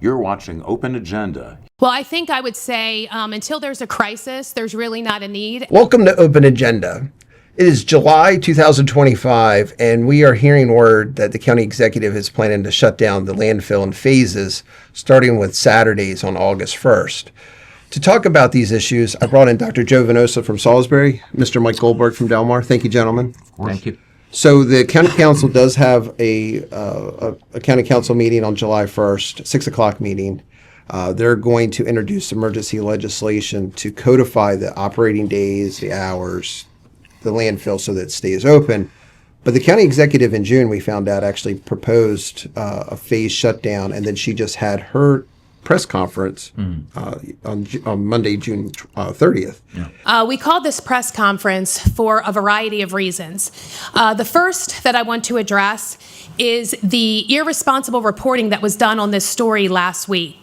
You're watching Open Agenda. Well, I think I would say until there's a crisis, there's really not a need. Welcome to Open Agenda. It is July 2025, and we are hearing word that the county executive is planning to shut down the landfill in phases, starting with Saturdays on August 1st. To talk about these issues, I brought in Dr. Joe Venosa from Salisbury, Mr. Mike Goldberg from Delmar. Thank you, gentlemen. Thank you. So the county council does have a county council meeting on July 1st, 6 o'clock meeting. They're going to introduce emergency legislation to codify the operating days, the hours, the landfill so that it stays open. But the county executive in June, we found out, actually proposed a phase shutdown, and then she just had her press conference on Monday, June 30th. Yeah. We called this press conference for a variety of reasons. The first that I want to address is the irresponsible reporting that was done on this story last week.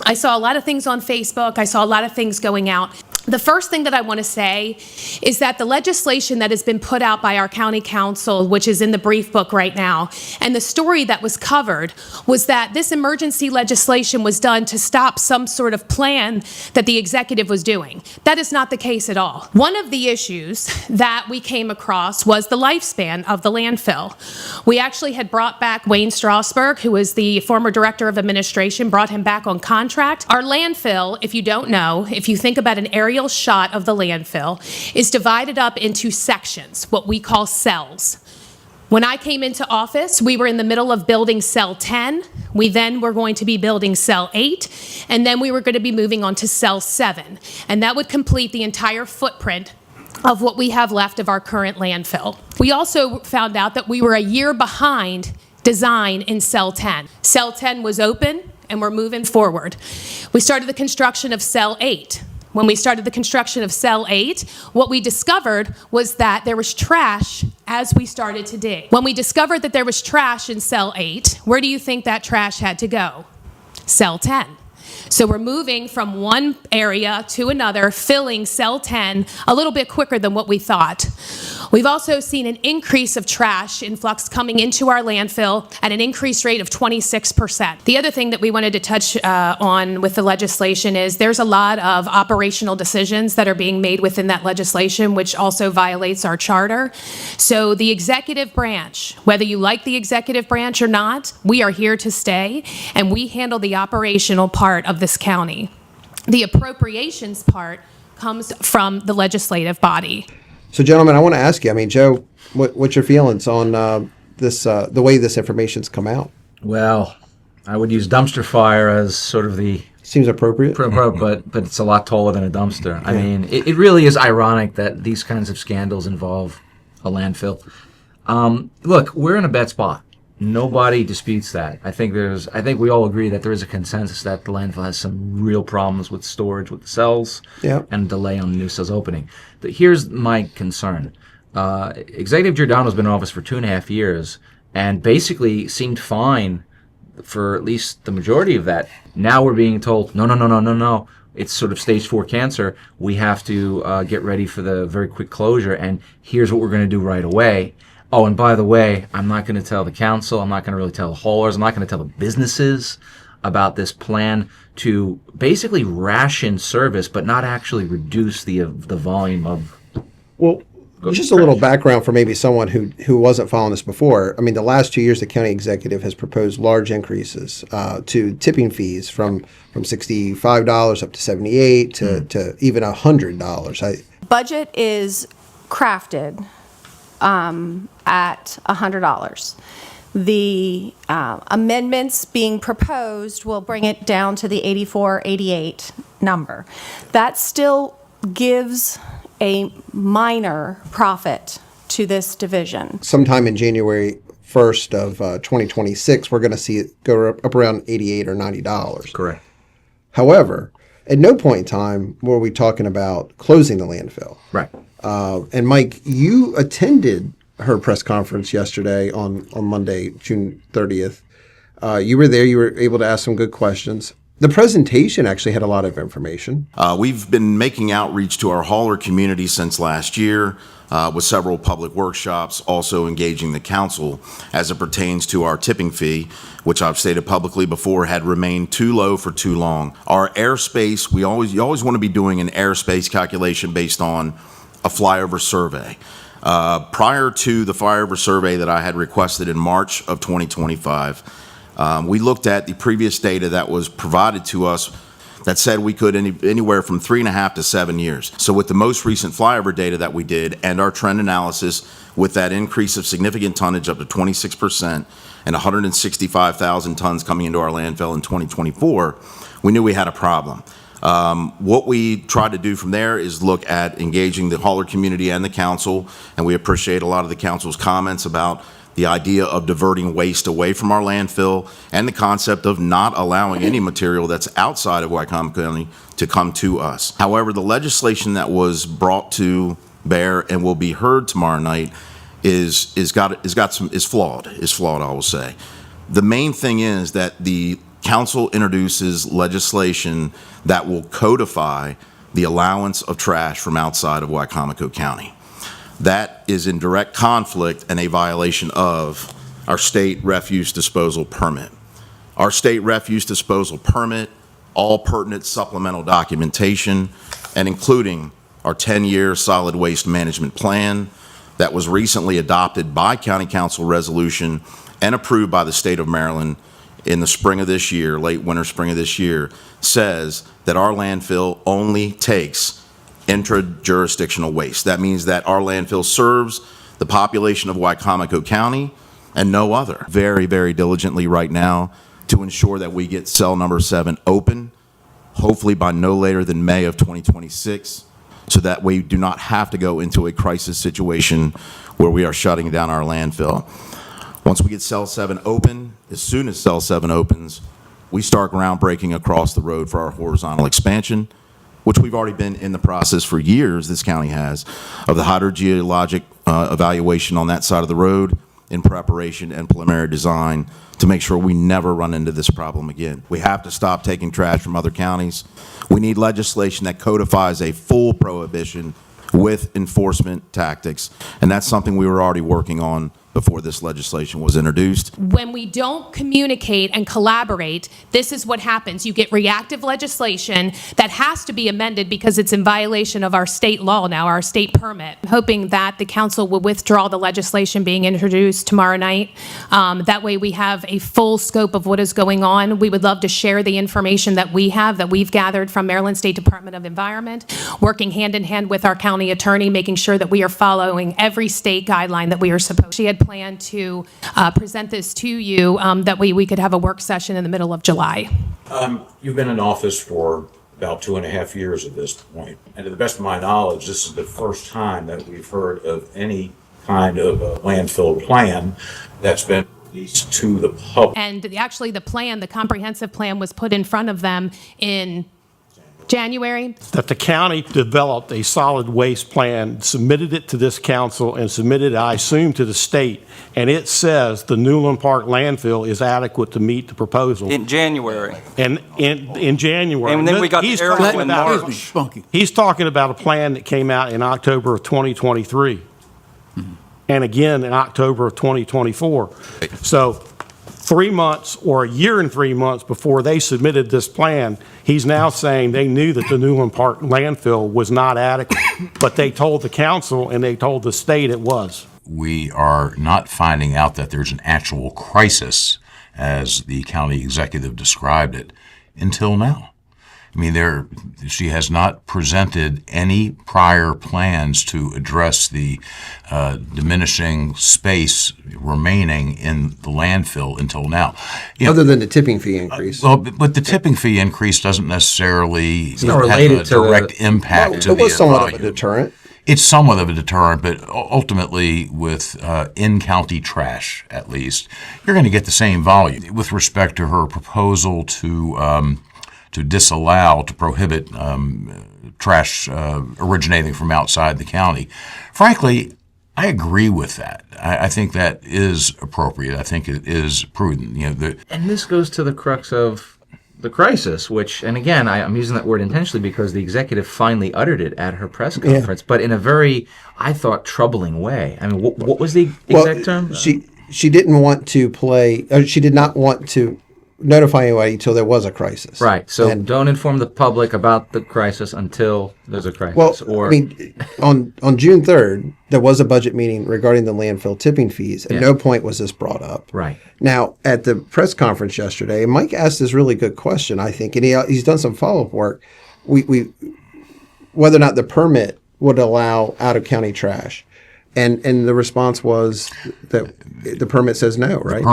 I saw a lot of things on Facebook. I saw a lot of things going out. The first thing that I want to say is that the legislation that has been put out by our county council, which is in the brief book right now, and the story that was covered was that this emergency legislation was done to stop some sort of plan that the executive was doing. That is not the case at all. One of the issues that we came across was the lifespan of the landfill. We actually had brought back Wayne Strasberg, who was the former director of administration, brought him back on contract. Our landfill, if you don't know, if you think about an aerial shot of the landfill, is divided up into sections, what we call cells. When I came into office, we were in the middle of building cell 10. We then were going to be building cell 8, and then we were going to be moving on to cell 7. And that would complete the entire footprint of what we have left of our current landfill. We also found out that we were a year behind design in cell 10. Cell 10 was open, and we're moving forward. We started the construction of cell 8. When we started the construction of cell 8, what we discovered was that there was trash as we started to dig. When we discovered that there was trash in cell 8, where do you think that trash had to go? Cell 10. So we're moving from one area to another, filling cell 10 a little bit quicker than what we thought. We've also seen an increase of trash influx coming into our landfill at an increased rate of 26%. The other thing that we wanted to touch on with the legislation is there's a lot of operational decisions that are being made within that legislation, which also violates our charter. So the executive branch, whether you like the executive branch or not, we are here to stay, and we handle the operational part of this county. The appropriations part comes from the legislative body. So, gentlemen, I want to ask you, Joe, what's your feelings on this, the way this information's come out? Well, I would use dumpster fire as sort of the... Seems appropriate. But it's a lot taller than a dumpster. Yeah. I mean, it really is ironic that these kinds of scandals involve a landfill. Look, we're in a bad spot. Nobody disputes that. I think we all agree that there is a consensus that the landfill has some real problems with storage with the cells and delay on the new cells opening. But here's my concern. Executive Giordano's been in office for 2.5 years and basically seemed fine for at least the majority of that. Now we're being told, no. It's sort of stage 4 cancer. We have to get ready for the very quick closure, and here's what we're going to do right away. Oh, and by the way, I'm not going to tell the council, I'm not going to really tell the haulers, I'm not going to tell the businesses about this plan to basically ration service, but not actually reduce the volume of... Well, just a little background for maybe someone who wasn't following this before. The last 2 years, the county executive has proposed large increases to tipping fees from $65 up to $78 to even $100. Budget is crafted at $100. The amendments being proposed will bring it down to the 88 number. That still gives a minor profit to this division. Sometime in January 1st of 2026, we're going to see it go up around $88 or $90. Correct. However, at no point in time were we talking about closing the landfill. Right. And Mike, you attended her press conference yesterday on Monday, June 30th. You were there. You were able to ask some good questions. The presentation actually had a lot of information. We've been making outreach to our hauler community since last year with several public workshops, also engaging the council as it pertains to our tipping fee, which I've stated publicly before had remained too low for too long. Our airspace, you always want to be doing an airspace calculation based on a flyover survey. Prior to the flyover survey that I had requested in March of 2025, we looked at the previous data that was provided to us that said we could anywhere from 3.5 to 7 years. So with the most recent flyover data that we did and our trend analysis with that increase of significant tonnage up to 26% and 165,000 tons coming into our landfill in 2024, we knew we had a problem. What we tried to do from there is look at engaging the hauler community and the council, and we appreciate a lot of the council's comments about the idea of diverting waste away from our landfill and the concept of not allowing any material that's outside of Wycombe County to come to us. However, the legislation that was brought to bear and will be heard tomorrow night is flawed, I will say. The main thing is that the council introduces legislation that will codify the allowance of trash from outside of Wycomico County. That is in direct conflict and a violation of our state refuse disposal permit. Our state refuse disposal permit, all pertinent supplemental documentation, and including our 10-year solid waste management plan that was recently adopted by County Council resolution and approved by the state of Maryland in the spring of this year, late winter, spring of this year, says that our landfill only takes intra-jurisdictional waste. That means that our landfill serves the population of Wycomico County and no other. Very, very diligently right now to ensure that we get cell number 7 open, hopefully by no later than May of 2026, so that we do not have to go into a crisis situation where we are shutting down our landfill. Once we get cell 7 open, as soon as cell 7 opens, we start groundbreaking across the road for our horizontal expansion, which we've already been in the process for years, this county has, of the hydrogeologic evaluation on that side of the road in preparation and preliminary design to make sure we never run into this problem again. We have to stop taking trash from other counties. We need legislation that codifies a full prohibition with enforcement tactics, and that's something we were already working on before this legislation was introduced. When we don't communicate and collaborate, this is what happens. You get reactive legislation that has to be amended because it's in violation of our state law now, our state permit. I'm hoping that the council will withdraw the legislation being introduced tomorrow night. That way we have a full scope of what is going on. We would love to share the information that we have, that we've gathered from Maryland State Department of Environment, working hand in hand with our county attorney, making sure that we are following every state guideline that we are supposed to. She had planned to present this to you, that we could have a work session in the middle of July. You've been in office for about 2.5 years at this point, and to the best of my knowledge, this is the first time that we've heard of any kind of a landfill plan that's been released to the public. And actually the plan, the comprehensive plan, was put in front of them in January. That the county developed a solid waste plan, submitted it to this council, and submitted it, I assume, to the state. And it says the Newland Park landfill is adequate to meet the proposal. In January. And in January. And then we got the He's air talking in about- March. He's talking about a plan that came out in October of 2023. And again in October of 2024. So 3 months or a year and 3 months before they submitted this plan, he's now saying they knew that the Newland Park landfill was not adequate, but they told the council and they told the state it was. We are not finding out that there's an actual crisis, as the county executive described it, until now. I mean, she has not presented any prior plans to address the diminishing space remaining in the landfill until now. Other than the tipping fee increase. Well, but the tipping fee increase doesn't necessarily not have related a to direct impact to It was the somewhat of a volume. deterrent. It's somewhat of a deterrent, but ultimately with in-county trash, at least, you're going to get the same volume. With respect to her proposal to disallow, to prohibit trash originating from outside the county, frankly, I agree with that. I think that is appropriate. I think it is prudent. And this goes to the crux of the crisis, which, and again, I'm using that word intentionally because the executive finally uttered it at her press conference, but in a very, I thought, troubling way. I mean, what was the exact term? She didn't want to play, or she did not want to notify anybody until there was a crisis. Right. So And- don't inform the public about the crisis until there's a crisis. Well, I mean, on June 3rd, there was a budget meeting regarding the landfill tipping fees. At no point was this brought up. Right. Now, at the press conference yesterday, Mike asked this really good question, I think, and he's done some follow-up work. We whether or not the permit would allow out-of-county trash. And the response was that the permit says no, right?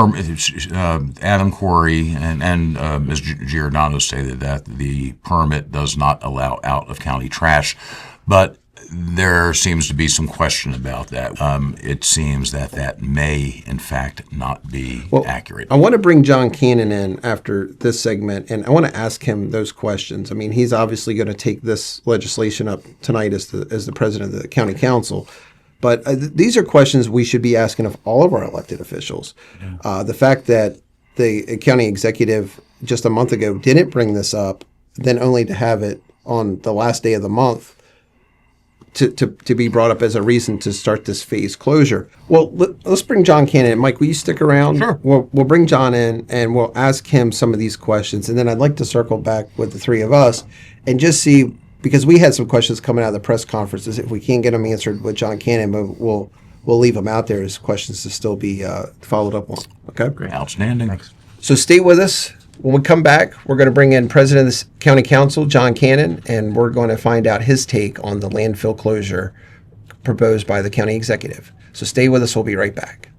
Adam Corey and Ms. Giordano stated that the permit does not allow out-of-county trash, but there seems to be some question about that. It seems that may, in fact, not be accurate. I want to bring John Cannon in after this segment, and I want to ask him those questions. I mean, he's obviously going to take this legislation up tonight as the president of the county council. But these are questions we should be asking of all of our elected officials. The fact that the county executive just a month ago didn't bring this up, then only to have it on the last day of the month to be brought up as a reason to start this phase closure. Well, let's bring John Cannon in. Mike, will you stick around? Sure. We'll bring John in and we'll ask him some of these questions. And then I'd like to circle back with the three of us and just see, because we had some questions coming out of the press conferences. If we can't get them answered with John Cannon, we'll leave them out there as questions to still be followed up on. Okay? Great. Outstanding. Thanks. So stay with us. When we come back, we're going to bring in President of the County Council, John Cannon, and we're going to find out his take on the landfill closure proposed by the county executive. So stay with us. We'll be right back.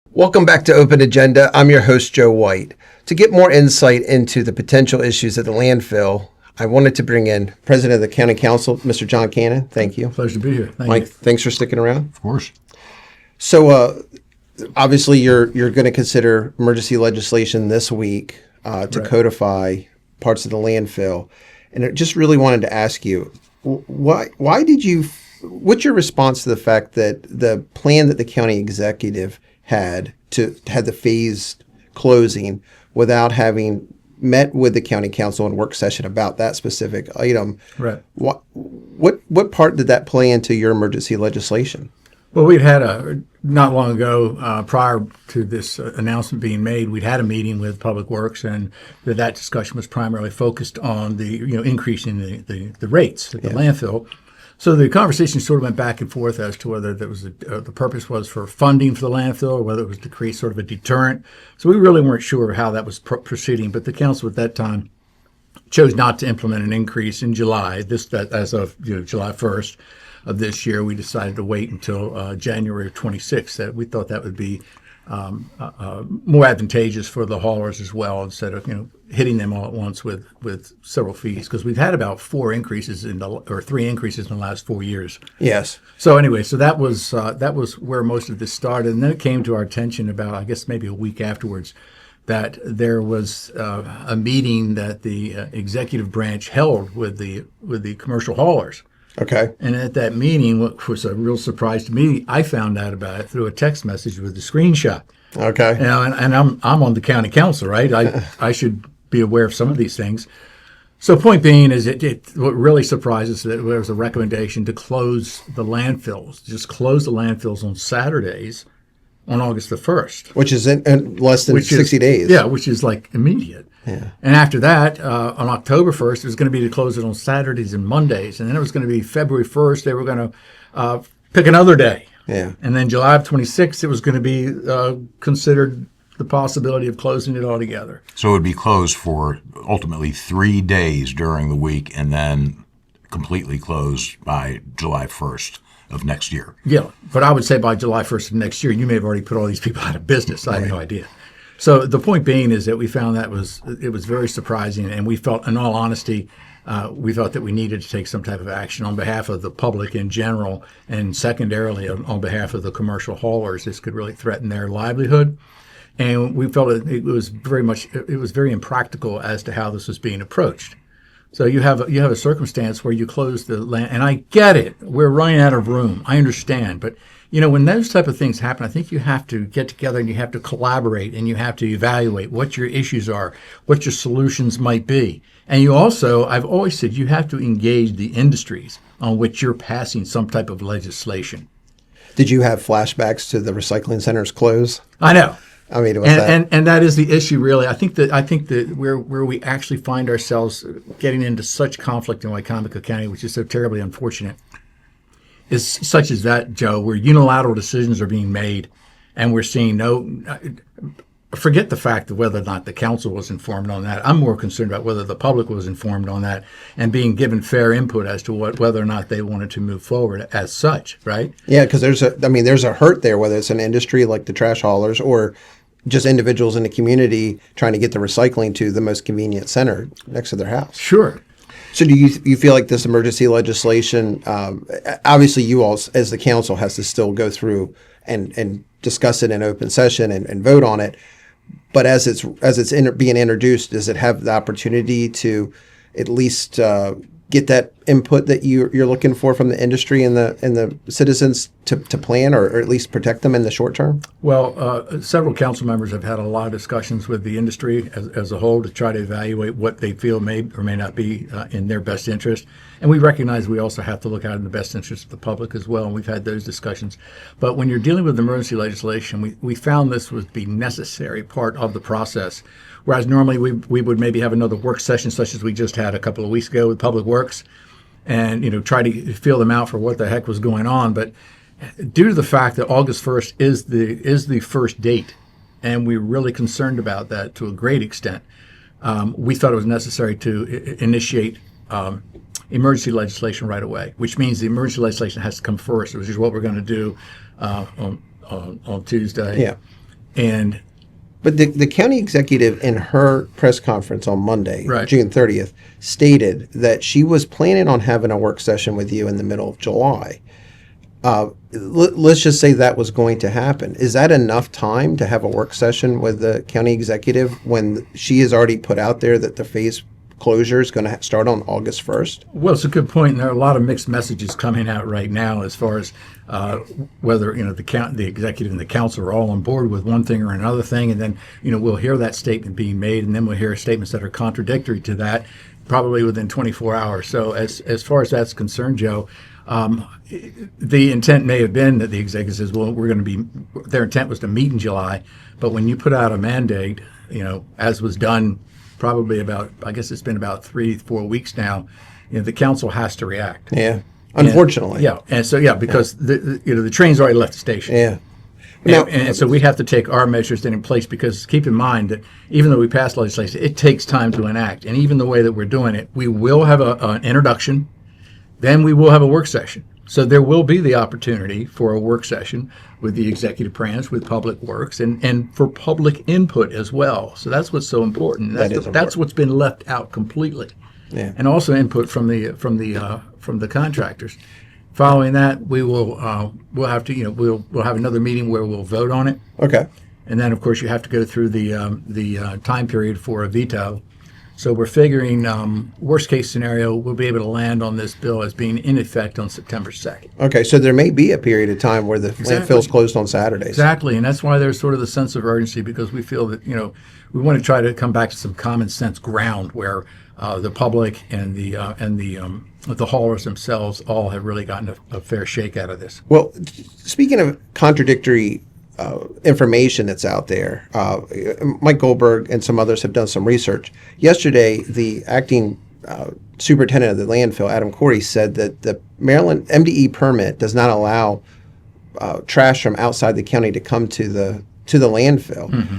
Welcome back to Open Agenda. I'm your host, Joe White. To get more insight into the potential issues at the landfill, I wanted to bring in President of the County Council, Mr. John Cannon. Thank you. Pleasure to be here. Thank Mike, you. thanks for sticking around. Of course. So, obviously, you're going to consider emergency legislation this week to codify parts of the landfill, and I just really wanted to ask you, why did you? What's your response to the fact that the plan that the county executive had the phased closing without having met with the county council in work session about that specific item? Right. What part did that play into your emergency legislation? Well, we'd had not long ago, prior to this announcement being made, we'd had a meeting with Public Works, and that discussion was primarily focused on the increasing the rates at the landfill. So the conversation sort of went back and forth as to whether that was the purpose was for funding for the landfill or whether it was to create sort of a deterrent. So we really weren't sure how that was proceeding, but the council at that time chose not to implement an increase in July. As of July 1st of this year, we decided to wait until January 26th. That we thought that would be more advantageous for the haulers as well, instead of hitting them all at once with several fees, because we've had about 3 increases in the last 4 years. Yes. So anyway, that was where most of this started, and then it came to our attention about, I guess, maybe a week afterwards, that there was a meeting that the executive branch held with the commercial haulers. Okay. And at that meeting, what was a real surprise to me, I found out about it through a text message with a screenshot. Okay. And I'm on the county council, right? I should be aware of some of these things. So point being is what really surprises that there was a recommendation to close the landfills, just close the landfills on Saturdays on August the 1st. Which is in less than 60 days. Yeah, which is like immediate. Yeah. And after that, on October 1st, it was going to be to close it on Saturdays and Mondays. And then it was going to be February 1st, they were going to pick another day. Yeah. And then July of 26th, it was going to be considered the possibility of closing it altogether. So it would be closed for ultimately 3 days during the week and then completely closed by July 1st of next year. Yeah, but I would say by July 1st of next year, you may have already put all these people out of business. I have no idea. So the point being is that we found it was very surprising, and we felt, in all honesty, we thought that we needed to take some type of action on behalf of the public in general, and secondarily on behalf of the commercial haulers. This could really threaten their livelihood, and we felt it was very impractical as to how this was being approached. So you have a circumstance where you close the land, and I get it. We're running out of room. I understand, but when those type of things happen, I think you have to get together and you have to collaborate and you have to evaluate what your issues are, what your solutions might be. And you also, I've always said, you have to engage the industries on which you're passing some type of legislation. Did you have flashbacks to the recycling center's close? I know. I mean, it was And that is the issue, really. I think that where we actually find ourselves getting into such conflict in Wycomico County, which is so terribly unfortunate, is such as that, Joe, where unilateral decisions are being made, and we're seeing forget the fact of whether or not the council was informed on that. I'm more concerned about whether the public was informed on that and being given fair input as to whether or not they wanted to move forward as such, right? Yeah, because there's a hurt there, whether it's an industry like the trash haulers or just individuals in the community trying to get the recycling to the most convenient center next to their house. Sure. So do you feel like this emergency legislation, obviously you all as the council has to still go through and discuss it in open session and vote on it, but as it's being introduced, does it have the opportunity to at least get that input that you're looking for from the industry and the citizens to plan or at least protect them in the short term? Well, several council members have had a lot of discussions with the industry as a whole to try to evaluate what they feel may or may not be in their best interest. And we recognize we also have to look out in the best interest of the public as well, and we've had those discussions. But when you're dealing with emergency legislation, we found this would be necessary part of the process. Whereas normally we would maybe have another work session such as we just had a couple of weeks ago with Public Works and, try to feel them out for what the heck was going on. But due to the fact that August 1st is the first date, and we're really concerned about that to a great extent, we thought it was necessary to initiate emergency legislation right away, which means the emergency legislation has to come first, which is what we're going to do on Tuesday. Yeah. But the county executive in her press conference on Monday, Right. June 30th, stated that she was planning on having a work session with you in the middle of July. Let's just say that was going to happen. Is that enough time to have a work session with the county executive when she has already put out there that the phase closure is going to start on August 1st? Well, it's a good point, and there are a lot of mixed messages coming out right now as far as whether the executive and the council are all on board with one thing or another thing, and then we'll hear that statement being made, and then we'll hear statements that are contradictory to that, probably within 24 hours. So as far as that's concerned, Joe, the intent may have been that the executive says, well, their intent was to meet in July, but when you put out a mandate, as was done probably I guess it's been about 3-4 weeks now, the council has to react. Yeah, unfortunately. Because the train's already left the station. Yeah. And so we have to take our measures then in place, because keep in mind that even though we pass legislation, it takes time to enact. And even the way that we're doing it, we will have an introduction, then we will have a work session. So there will be the opportunity for a work session with the executive branch, with Public Works, and for public input as well. So that's what's so important. That's what's been left out completely. Yeah. And also input from the contractors. Following that, we'll have another meeting where we'll vote on it. Okay. And then, of course, you have to go through the time period for a veto. So we're figuring, worst case scenario, we'll be able to land on this bill as being in effect on September 2nd. Okay, so there may be a period of time where the landfill's closed on Saturdays. Exactly, and that's why there's sort of the sense of urgency, because we feel that, we want to try to come back to some common sense ground where the public and the haulers themselves all have really gotten a fair shake out of this. Well, speaking of contradictory information that's out there, Mike Goldberg and some others have done some research. Yesterday, the acting superintendent of the landfill, Adam Corey, said that the Maryland MDE permit does not allow trash from outside the county to come to the landfill. Mm-hmm.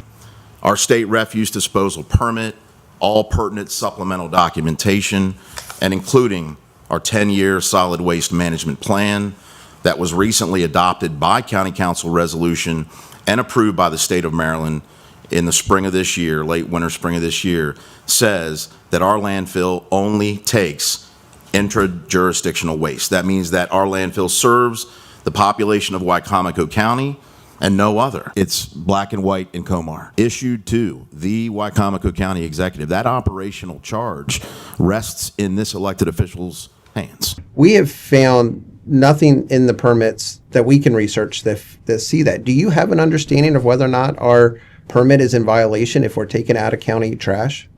Our state refuse disposal permit, all pertinent supplemental documentation, and including our 10-year solid waste management plan that was recently adopted by County Council resolution and approved by the state of Maryland in the spring of this year, late winter, spring of this year, says that our landfill only takes intra-jurisdictional waste. That means that our landfill serves the population of Wycomico County and no other. It's black and white in Comar. Issued to the Wycomico County executive. That operational charge rests in this elected official's hands. We have found nothing in the permits that we can research that see that. Do you have an understanding of whether or not our permit is in violation if we're taking out of county trash?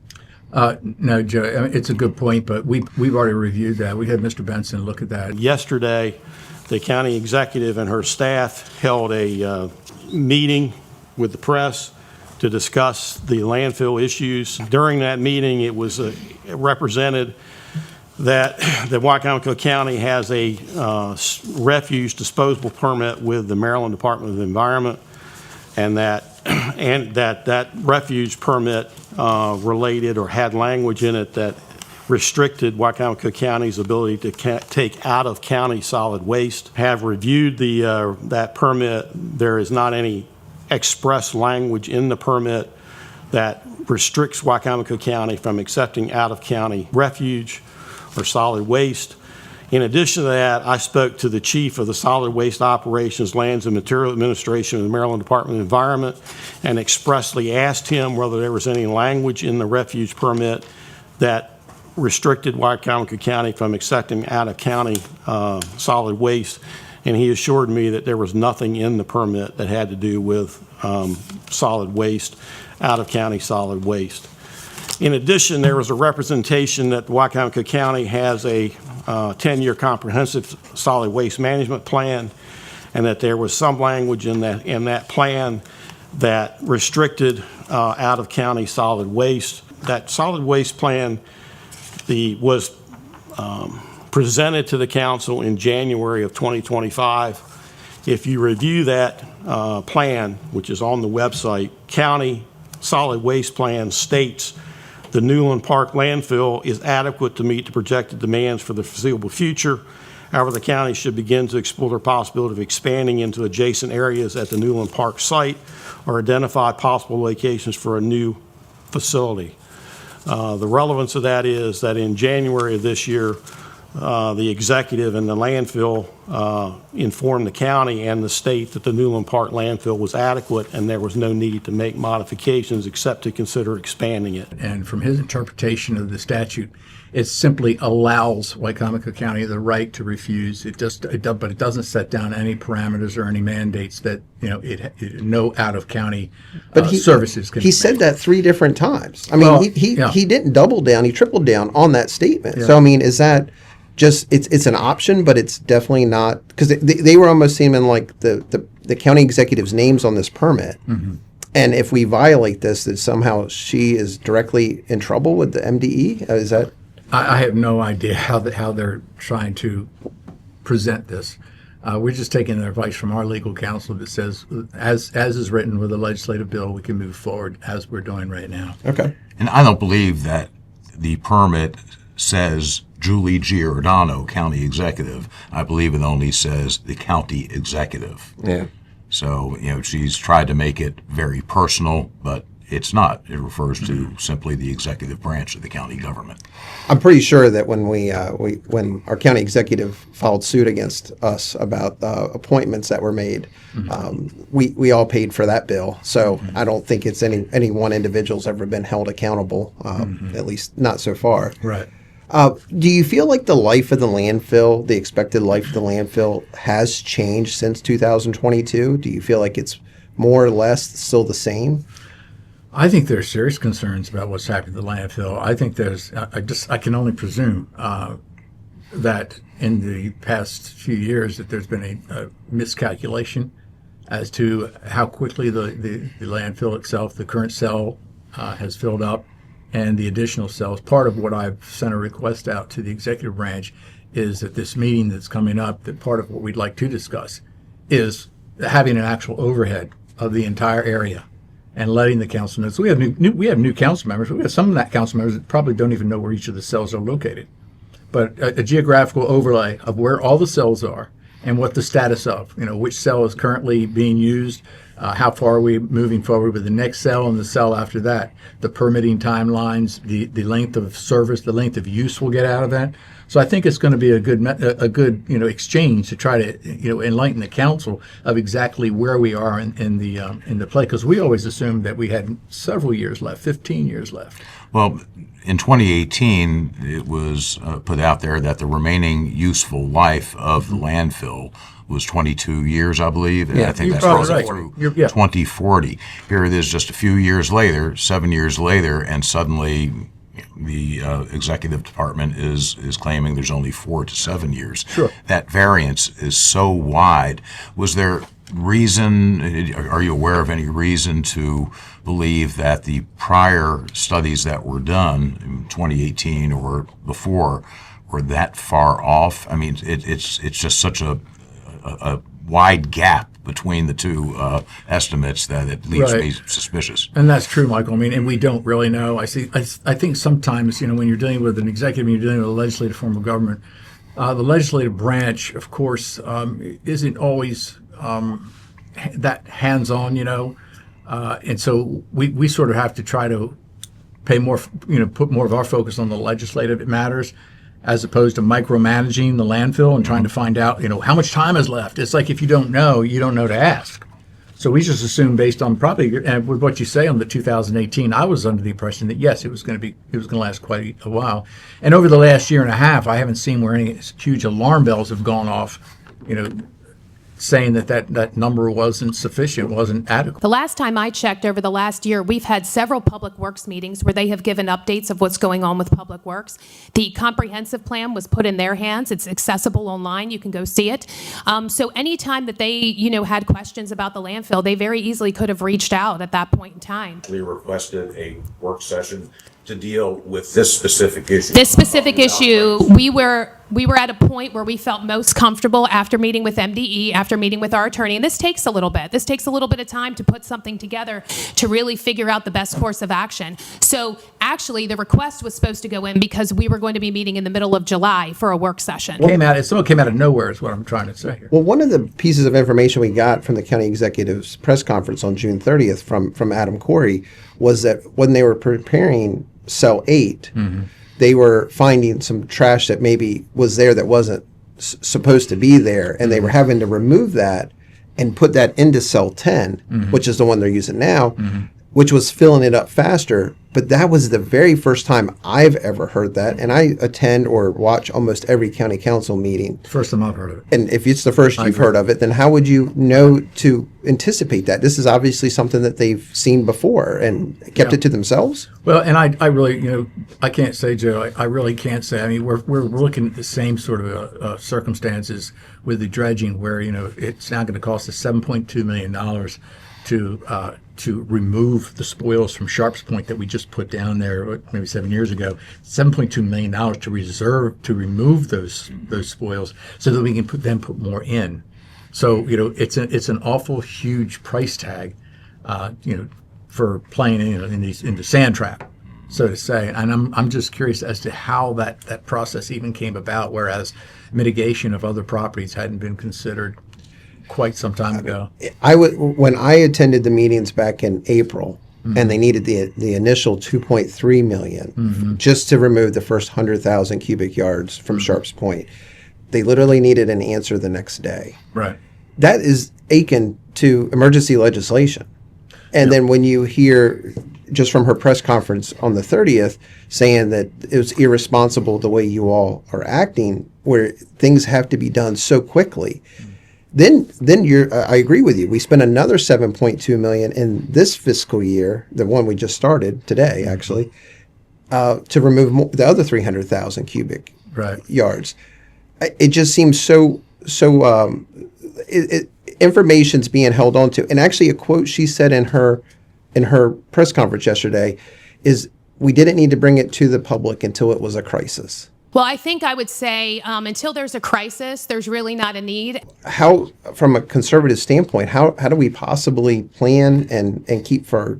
No, Joe, I mean, it's a good point, but we've already reviewed that. We had Mr. Benson look at that. Yesterday, the county executive and her staff held a meeting with the press to discuss the landfill issues. During that meeting, it was represented that the Wycomico County has a refuse disposal permit with the Maryland Department of the Environment, and that refuge permit related or had language in it that restricted Wycomico County's ability to take out of county solid waste. Have reviewed that permit. There is not any express language in the permit that restricts Wycomico County from accepting out of county refuge or solid waste. In addition to that, I spoke to the chief of the Solid Waste Operations, Lands and Material Administration of the Maryland Department of Environment and expressly asked him whether there was any language in the refuge permit that restricted Wycomico County from accepting out-of-county solid waste. And he assured me that there was nothing in the permit that had to do with solid waste, out-of-county solid waste. In addition, there was a representation that Wycomico County has a 10-year comprehensive solid waste management plan, and that there was some language in that plan that restricted out-of-county solid waste. That solid waste plan was presented to the council in January of 2025. If you review that plan, which is on the website, county solid waste plan states the Newland Park landfill is adequate to meet the projected demands for the foreseeable future. However, the county should begin to explore the possibility of expanding into adjacent areas at the Newland Park site or identify possible locations for a new facility. The relevance of that is that in January of this year, the executive and the landfill informed the county and the state that the Newland Park landfill was adequate and there was no need to make modifications except to consider expanding it. And from his interpretation of the statute, it simply allows Wycomico County the right to refuse. But it doesn't set down any parameters or any mandates that no out of county services can. He said that 3 different times. I mean, he didn't double down; he tripled down on that statement. Yeah. So I mean, is that just it's an option, but it's definitely not, because they were almost seeming like the county executive's names on this permit. Mm-hmm. And if we violate this, that somehow she is directly in trouble with the MDE. Is that? I have no idea how they're trying to present this. We're just taking the advice from our legal counsel that says, as is written with a legislative bill, we can move forward as we're doing right now. Okay. And I don't believe that the permit says Julie Giordano, county executive. I believe it only says the county executive. Yeah. So, she's tried to make it very personal, but it's not. It refers to simply the executive branch of the county government. I'm pretty sure that when when our county executive filed suit against us about appointments that were made, we all paid for that bill. So I don't think it's any one individual's ever been held accountable, at least not so far. Right. Do you feel like the life of the landfill, the expected life of the landfill, has changed since 2022? Do you feel like it's more or less still the same? I think there's serious concerns about what's happening to the landfill. I think I can only presume that in the past few years that there's been a miscalculation as to how quickly the landfill itself, the current cell, has filled up, and the additional cells. Part of what I've sent a request out to the executive branch is that this meeting that's coming up, that part of what we'd like to discuss is having an actual overhead of the entire area and letting the council know. So we have new council members. We have some of that council members that probably don't even know where each of the cells are located. But a geographical overlay of where all the cells are and what the status of, which cell is currently being used, How far are we moving forward with the next cell and the cell after that? The permitting timelines, the length of service, the length of use we'll get out of that. So I think it's going to be a good exchange to try to enlighten the council of exactly where we are in the play, because we always assumed that we had several years left, 15 years left. Well, in 2018, it was put out there that the remaining useful life of the landfill was 22 years, I believe. And I think you're that's probably right right. through Yeah. 2040. Here it is just a few years later, 7 years later, and suddenly the executive department is claiming there's only 4 to 7 years. Sure. That variance is so wide. Was there reason, are you aware of any reason to believe that the prior studies that were done in 2018 or before were that far off? I mean, it's just such a wide gap between the two estimates that it leaves me suspicious. And that's true, Michael. I mean, and we don't really know. I think sometimes, when you're dealing with an executive and you're dealing with a legislative form of government, the legislative branch, of course, isn't always that hands-on, and so we sort of have to try to pay more, put more of our focus on the legislative matters, as opposed to micromanaging the landfill and trying to find out, how much time is left. It's like if you don't know to ask. So we just assume, based on probably, and with what you say on the 2018, I was under the impression that yes, it was going to last quite a while. And over the last year and a half, I haven't seen where any huge alarm bells have gone off, saying that number wasn't sufficient, wasn't adequate. The last time I checked, over the last year, we've had several Public Works meetings where they have given updates of what's going on with Public Works. The comprehensive plan was put in their hands. It's accessible online. You can go see it. So anytime that they, had questions about the landfill, they very easily could have reached out at that point in time. We requested a work session to deal with this specific issue. This specific issue, we were at a point where we felt most comfortable after meeting with MDE, after meeting with our attorney, and this takes a little bit. This takes a little bit of time to put something together to really figure out the best course of action. So actually, the request was supposed to go in because we were going to be meeting in the middle of July for a work session. Someone came out of nowhere is what I'm trying to say here. Well, one of the pieces of information we got from the county executive's press conference on June 30th from Adam Corey was that when they were preparing Cell 8, they were finding some trash that maybe was there that wasn't supposed to be there, and they were having to remove that and put that into Cell 10, which is the one they're using now, which was filling it up faster. But that was the very first time I've ever heard that, and I attend or watch almost every county council meeting. First time I've heard of it. And if it's the first you've heard of it, then how would you know to anticipate that? This is obviously something that they've seen before and kept it to themselves. Well, and I really, I can't say, Joe, I really can't say. I mean, we're looking at the same sort of circumstances with the dredging, where it's now going to cost us $7.2 million to remove the spoils from Sharps Point that we just put down there maybe 7 years ago. $7.2 million to remove those spoils so that we can put more in. So it's an awful huge price tag, for playing in the sand trap, so to say. And I'm just curious as to how that process even came about, whereas mitigation of other properties hadn't been considered quite some time ago. When I attended the meetings back in April, and they needed the initial 2.3 million just to remove the first 100,000 cubic yards from Sharps Point. They literally needed an answer the next day. Right. That is akin to emergency legislation. And then when you hear just from her press conference on the 30th saying that it was irresponsible the way you all are acting, where things have to be done so quickly, then I agree with you. We spent another 7.2 million in this fiscal year, the one we just started today, actually, to remove the other 300,000 cubic yards. It just seems so information's being held on to. And actually, a quote she said in her press conference yesterday is, "We didn't need to bring it to the public until it was a crisis." Well, I think I would say until there's a crisis, there's really not a need. How, from a conservative standpoint, how do we possibly plan and keep for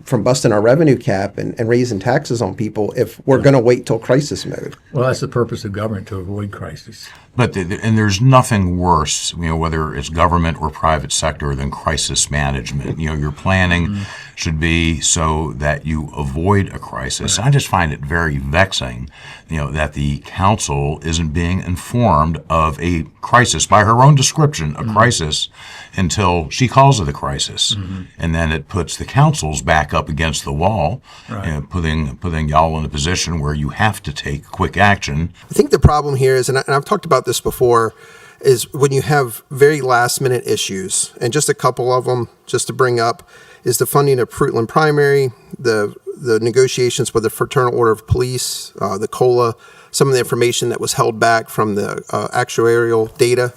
from busting our revenue cap and raising taxes on people if we're going to wait till crisis mode. Well, that's the purpose of government, to avoid crisis. But and there's nothing worse, whether it's government or private sector, than crisis management. Your planning should be so that you avoid a crisis. Right. I just find it very vexing, that the council isn't being informed of a crisis by her own description, a crisis, until she calls it a crisis, and then it puts the councils back up against the wall, right. Putting y'all in a position where you have to take quick action. I think the problem here is, and I've talked about this before, is when you have very last minute issues, and just a couple of them just to bring up is the funding of Fruitland Primary, the negotiations with the Fraternal Order of Police, the COLA, some of the information that was held back from the actuarial data,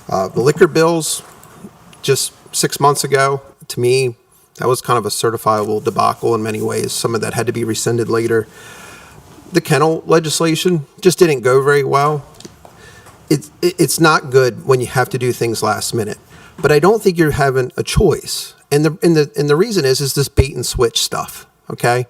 the liquor bills just 6 months ago. To me, that was kind of a certifiable debacle in many ways. Some of that had to be rescinded later. The kennel legislation just didn't go very well. It's not good when you have to do things last minute, but I don't think you're having a choice. And the reason is this bait and switch stuff. Okay,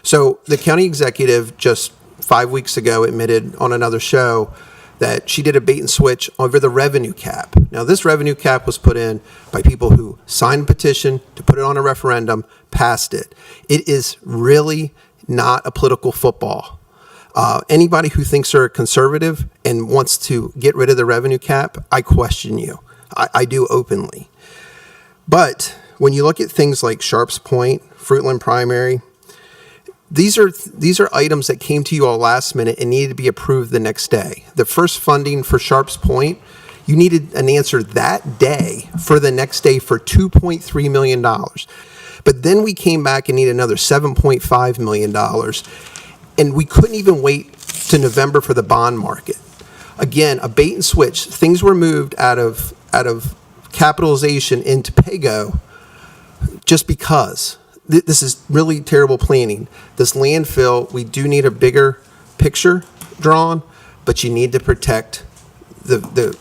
so the county executive just 5 weeks ago admitted on another show that she did a bait and switch over the revenue cap. Now, this revenue cap was put in by people who signed a petition to put it on a referendum, passed it. It is really not a political football. Anybody who thinks they're a conservative and wants to get rid of the revenue cap, I question you. I do openly. But when you look at things like Sharps Point, Fruitland Primary, these are items that came to you all last minute and needed to be approved the next day. The first funding for Sharps Point, you needed an answer that day for the next day for $2.3 million. But then we came back and needed another $7.5 million. And we couldn't even wait to November for the bond market. Again, a bait and switch. Things were moved out of capitalization into PAYGO just because. This is really terrible planning. This landfill, we do need a bigger picture drawn, but you need to protect the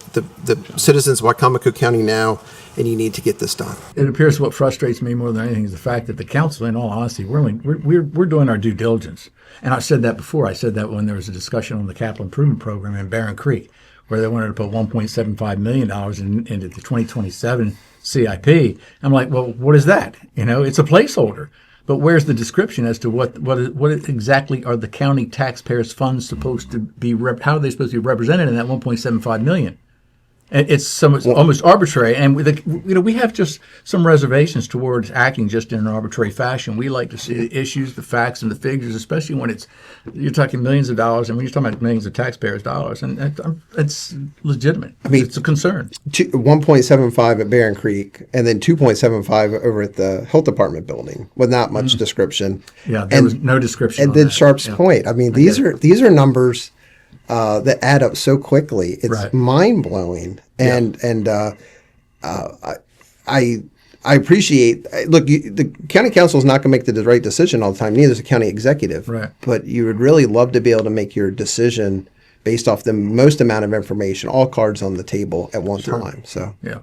citizens of Wicomico County now, and you need to get this done. It appears what frustrates me more than anything is the fact that the council, in all honesty, we're doing our due diligence. And I said that before. I said that when there was a discussion on the capital improvement program in Barron Creek, where they wanted to put $1.75 million into the 2027 CIP. I'm like, well, what is that? It's a placeholder. But where's the description as to what exactly are the county taxpayers' funds supposed to be? How are they supposed to be represented in that $1.75 million? It's almost arbitrary, and we have just some reservations towards acting just in an arbitrary fashion. We like to see the issues, the facts, and the figures, especially when you're talking millions of dollars, and when you're talking about millions of taxpayers' dollars, and it's legitimate. I mean, it's a concern. 1.75 at Barron Creek, and then 2.75 over at the Health Department building, with not much description. Yeah, there was no description. And then Sharps Point. I mean, these are numbers that add up so quickly. It's right. Mind-blowing. And I appreciate, look, the county council is not going to make the right decision all the time. Neither is the county executive. Right. But you would really love to be able to make your decision based off the most amount of information, all cards on the table at one time. So yeah.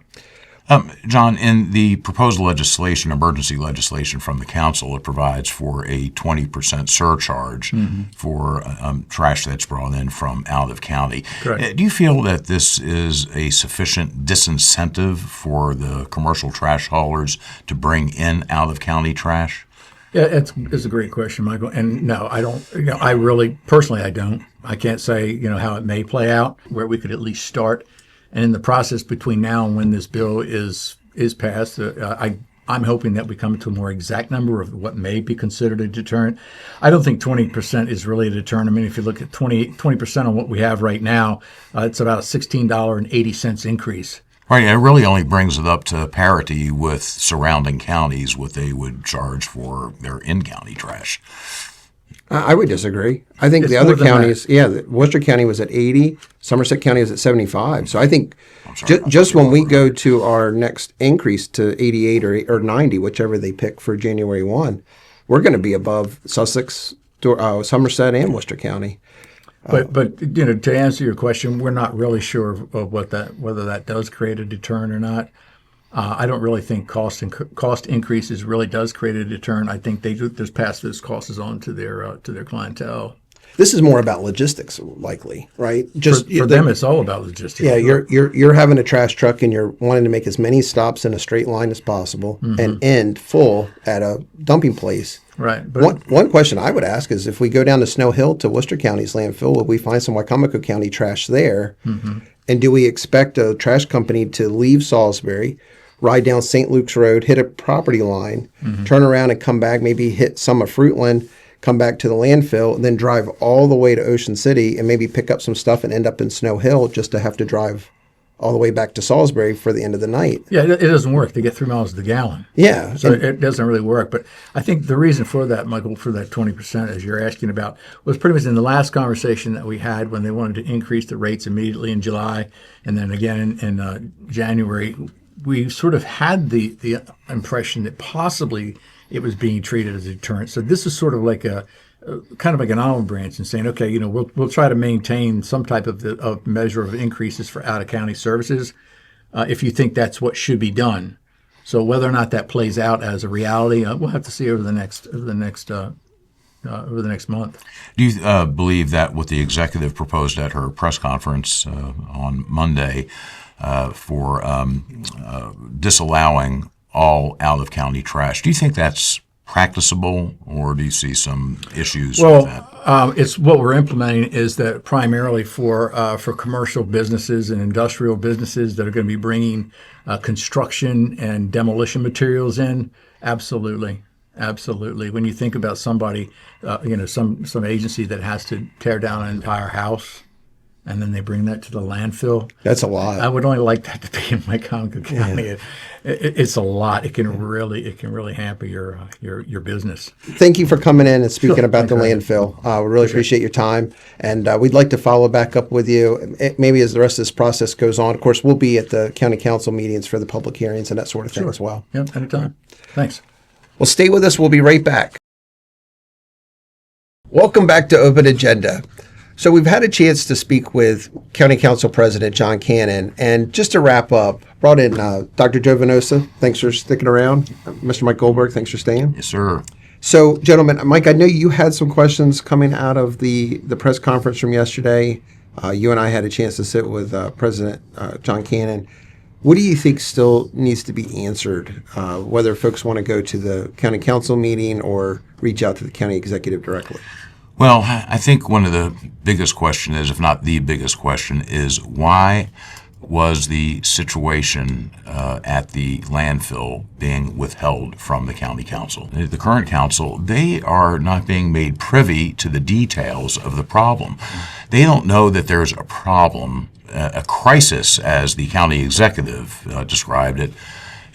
John, in the proposed legislation, emergency legislation from the council, it provides for a 20% surcharge for trash that's brought in from out of county. Correct. Do you feel that this is a sufficient disincentive for the commercial trash haulers to bring in out of county trash? Yeah, it's a great question, Michael. And no, I don't. I really personally, I don't. I can't say how it may play out, where we could at least start. And in the process between now and when this bill is passed, I'm hoping that we come to a more exact number of what may be considered a deterrent. I don't think 20% is really a deterrent. I mean, if you look at 20% on what we have right now, it's about a $16.80 increase. Right, and it really only brings it up to parity with surrounding counties, what they would charge for their in-county trash. I would disagree. I think the other counties, Worcester County was at 80, Somerset County was at 75. So I think just when we go to our next increase to 88 or 90, whichever they pick for January 1, we're going to be above Sussex, Somerset, and Worcester County. But to answer your question, we're not really sure of whether that does create a deterrent or not. I don't really think cost increases really does create a deterrent. I think they just pass those costs on to their clientele. This is more about logistics, likely, right? Just For them, it's all about logistics. Yeah, you're having a trash truck and you're wanting to make as many stops in a straight line as possible and end full at a dumping place. Right. But One question I would ask is if we go down to Snow Hill to Worcester County's landfill, will we find some Wycomico County trash there? And do we expect a trash company to leave Salisbury, ride down St. Luke's Road, hit a property line, turn around and come back, maybe hit some of Fruitland, come back to the landfill, and then drive all the way to Ocean City and maybe pick up some stuff and end up in Snow Hill just to have to drive all the way back to Salisbury for the end of the night? yeah, it doesn't work. They get 3 miles to the gallon. Yeah. So it doesn't really work. But I think the reason for that, Michael, for that 20%, as you're asking about, was pretty much in the last conversation that we had when they wanted to increase the rates immediately in July and then again in January. We sort of had the impression that possibly it was being treated as a deterrent. So this is sort of like a kind of like an olive branch and saying, okay, we'll try to maintain some type of measure of increases for out of county services if you think that's what should be done. So whether or not that plays out as a reality, we'll have to see over the next month. Do you believe that what the executive proposed at her press conference on Monday for disallowing all out-of-county trash, do you think that's practicable, or do you see some issues with that? It's what we're implementing is that primarily for commercial businesses and industrial businesses that are going to be bringing construction and demolition materials in. Absolutely. When you think about somebody, some agency that has to tear down an entire house and then they bring that to the landfill. That's a lot. I would only like that to be in Wycomico County. It's a lot. It can really hamper your business. Thank you for coming in and speaking about the landfill. We really appreciate your time, and we'd like to follow back up with you. Maybe as the rest of this process goes on. Of course, we'll be at the county council meetings for the public hearings and that sort of thing as well. Yeah, anytime. Thanks. Well, stay with us. We'll be right back. Welcome back to Open Agenda. So we've had a chance to speak with County Council President John Cannon, and just to wrap up, brought in Dr. Joe Venosa. Thanks for sticking around. Mr. Mike Goldberg, thanks for staying. Yes, sir. So, gentlemen, Mike, I know you had some questions coming out of the press conference from yesterday. You and I had a chance to sit with President John Cannon. What do you think still needs to be answered, whether folks want to go to the county council meeting or reach out to the county executive directly? Well, I think one of the biggest question is, if not the biggest question, is why was the situation at the landfill being withheld from the county council? The current council, they are not being made privy to the details of the problem. They don't know that there's a problem, a crisis, as the county executive described it,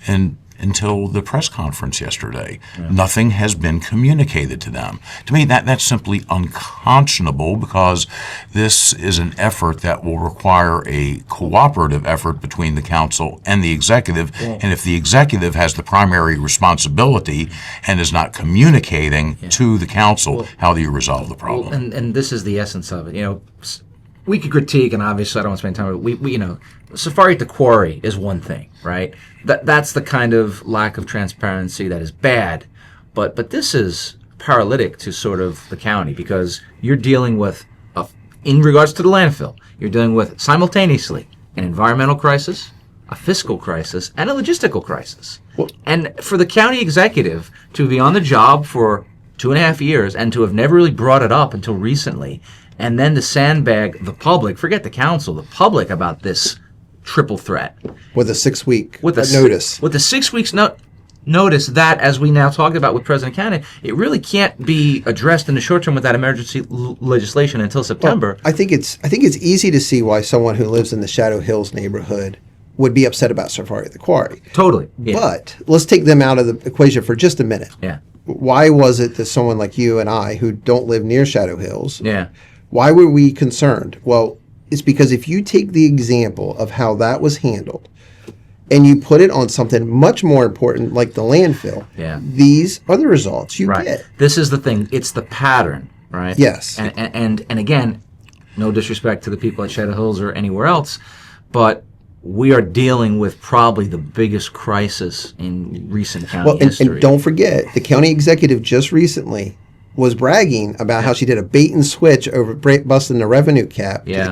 and until the press conference yesterday. Yeah. Nothing has been communicated to them. To me, that's simply unconscionable, because this is an effort that will require a cooperative effort between the council and the executive. Yeah. And if the executive has the primary responsibility and is not communicating to the council, how do you resolve the problem? And this is the essence of it. We could critique, and obviously I don't want to spend time with it. We safari at the quarry is one thing, right? That's the kind of lack of transparency that is bad. But this is paralytic to sort of the county, because you're dealing with, in regards to the landfill, you're dealing with simultaneously an environmental crisis, a fiscal crisis, and a logistical crisis. And for the county executive to be on the job for 2.5 years and to have never really brought it up until recently, and then to sandbag the public, forget the council, the public, about this triple threat. With a 6-week notice. With a 6 weeks notice that, as we now talked about with President Cannon, it really can't be addressed in the short term with that emergency legislation until September. Well, I think it's easy to see why someone who lives in the Shadow Hills neighborhood would be upset about Safari at the Quarry. Totally. Yeah. But let's take them out of the equation for just a minute. Yeah. Why was it that someone like you and I, who don't live near Shadow Hills, why were we concerned? Well, it's because if you take the example of how that was handled and you put it on something much more important like the landfill, these are the results you get. This is the thing. It's the pattern, right? Yes. And again, no disrespect to the people at Shadow Hills or anywhere else, but we are dealing with probably the biggest crisis in recent county Well, history. and don't forget, the county executive just recently was bragging about how she did a bait and switch over busting the revenue cap to Yeah.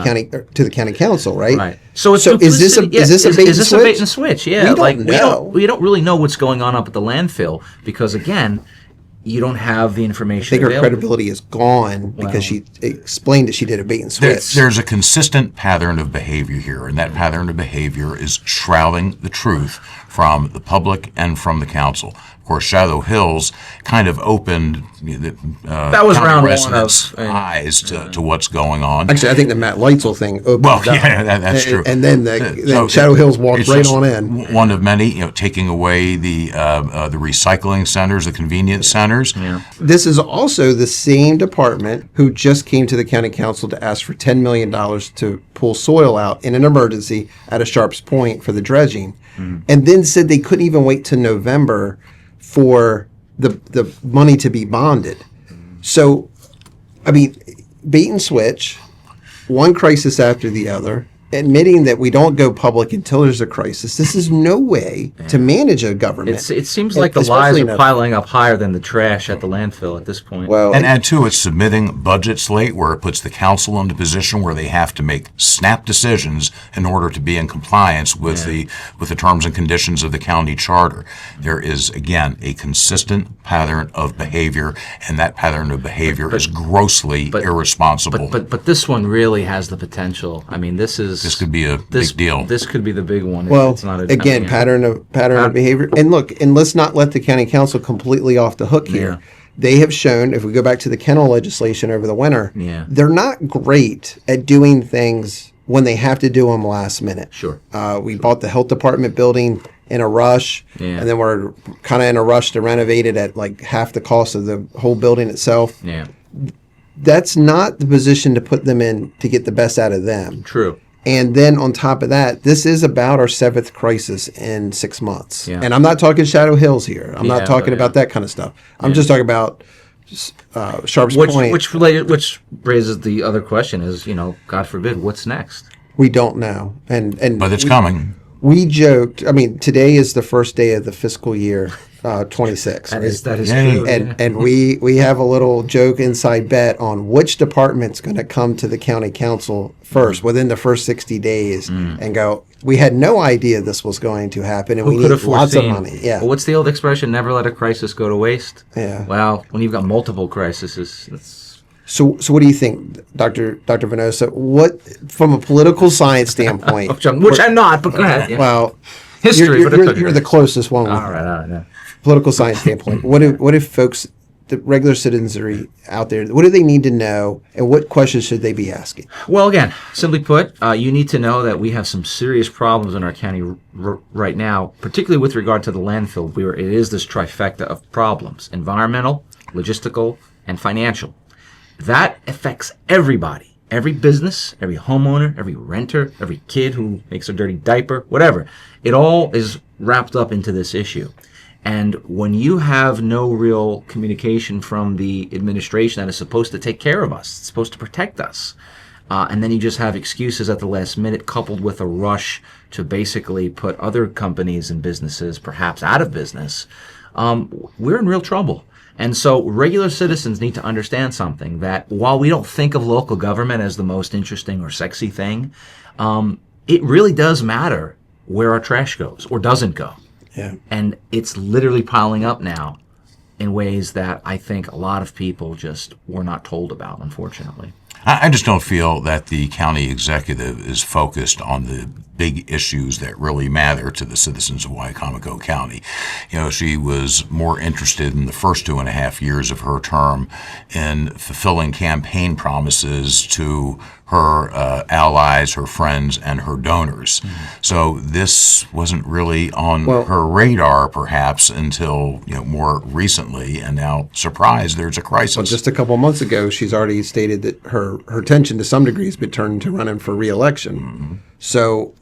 the county council, right? Right. So it's is this a duplicity. Yeah, is this a bait and is this switch? a bait and switch? Yeah. We don't know. We don't really know what's going on up at the landfill because again, you don't have the I information think her available. credibility is gone because she explained that she did a bait and switch. There's a consistent pattern of behavior here, and that pattern of behavior is shrouding the truth from the public and from the council. Of course, Shadow Hills kind of opened That was county round one residents' of eyes to what's going on. Actually, I think the Matt Leitzel thing opened Well, it up. yeah, that's true. And then So Shadow Hills walked it's right just on in. One of many, taking away the recycling centers, the convenience centers. Yeah. This is also the same department who just came to the county council to ask for $10 million to pull soil out in an emergency at a Sharps Point for the dredging, and then said they couldn't even wait till November for the money to be bonded. So, I mean, bait and switch, one crisis after the other, admitting that we don't go public until there's a crisis. This is no way to manage a government. It seems like the lies Especially are in a- piling up higher than the trash at the landfill at this point. Well, And add to it, submitting budgets late, where it puts the council in a position where they have to make snap decisions in order to be in compliance with the terms and conditions of the county charter. There is, again, a consistent pattern of behavior, and that pattern of behavior is grossly irresponsible. But this one really has the potential. I mean, this could be a big deal. This could be the big one. if well, it's not again, pattern of behavior. And look, and let's not let the county council completely off the hook here. Yeah. They have shown, if we go back to the kennel legislation over the winter, Yeah. they're not great at doing things when they have to do them last minute. Sure. We bought the health department building in a rush, Yeah. and then we're kind of in a rush to renovate it at like half the cost of the whole building itself. Yeah. That's not the position to put them in to get the best out of them. True. And then on top of that, this is about our 7th crisis in 6 months. Yeah. And I'm not talking Shadow Hills here. I'm Yeah, not talking about that kind of stuff. I'm just talking about Sharps Point. Which raises the other question: is God forbid, what's next? We don't know. And But it's coming. We joked. I mean, today is the first day of the fiscal year 26. That is Yay. true. And we have a little joke inside bet on which department's going to come to the county council first within the first 60 days and go, we had no idea this was going to happen and we Who could need have lots of foreseen? money. Yeah. Well, what's the old expression? Never let a crisis go to waste. Yeah. Well, when you've got multiple crises, that's So what do you think, Dr. Venosa? What, from a political science standpoint? which I'm not. But go ahead. Yeah. Well, History, but it took you're it. the closest one. all right. Yeah. Political science standpoint. What if folks, the regular citizenry out there, what do they need to know, and what questions should they be asking? Well, again, simply put, you need to know that we have some serious problems in our county right now, particularly with regard to the landfill, where it is this trifecta of problems: environmental, logistical, and financial. That affects everybody. Every business, every homeowner, every renter, every kid who makes a dirty diaper, whatever. It all is wrapped up into this issue. And when you have no real communication from the administration that is supposed to take care of us, it's supposed to protect us, and then you just have excuses at the last minute coupled with a rush to basically put other companies and businesses perhaps out of business, we're in real trouble. And so regular citizens need to understand something, that while we don't think of local government as the most interesting or sexy thing, it really does matter where our trash goes or doesn't go. Yeah. And it's literally piling up now in ways that I think a lot of people just were not told about, unfortunately. I just don't feel that the county executive is focused on the big issues that really matter to the citizens of Wycomico County. She was more interested in the first 2.5 years of her term in fulfilling campaign promises to her allies, her friends, and her donors. So this wasn't really on her radar, perhaps, until more recently. And now, surprise, there's a crisis. Well, just a couple months ago, she's already stated that her attention to some degree has been turned to running for re-election. So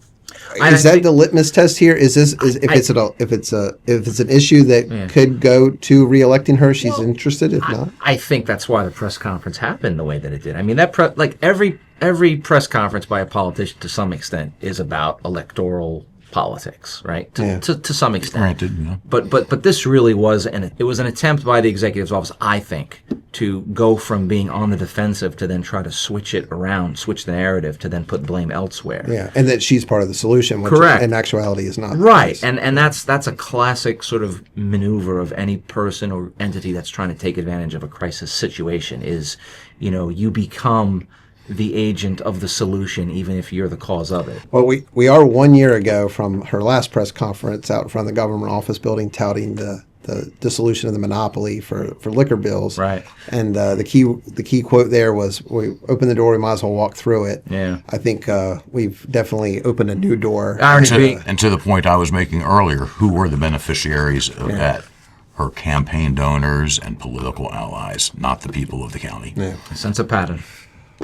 Is that the litmus test here? Is if it's an issue that could go to reelecting her, she's interested? If not, I think that's why the press conference happened the way that it did. I mean, like every press conference by a politician to some extent is about electoral politics, right? To some extent. Granted, yeah. But this really was an attempt by the executive's office, I think, to go from being on the defensive to then try to switch it around, switch the narrative to then put blame elsewhere. yeah, and that she's part of the solution, which Correct. in actuality is not the Right, case. and that's a classic sort of maneuver of any person or entity that's trying to take advantage of a crisis situation is, you become the agent of the solution even if you're the cause of it. Well, we are 1 year ago from her last press conference out in front of the government office building touting the dissolution of the monopoly for liquor bills. Right. And the key quote there was, "We open the door, we might as well walk through it." Yeah. I think we've definitely opened a new door. And to the point I was making earlier, who were the beneficiaries of that? Her campaign donors and political allies, not the people of the county. A sense of pattern.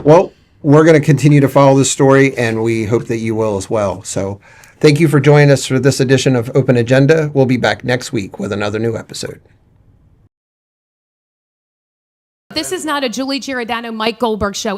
Well, we're going to continue to follow this story, and we hope that you will as well. So thank you for joining us for this edition of Open Agenda. We'll be back next week with another new episode. This is not a Julie Giordano, Mike Goldberg show.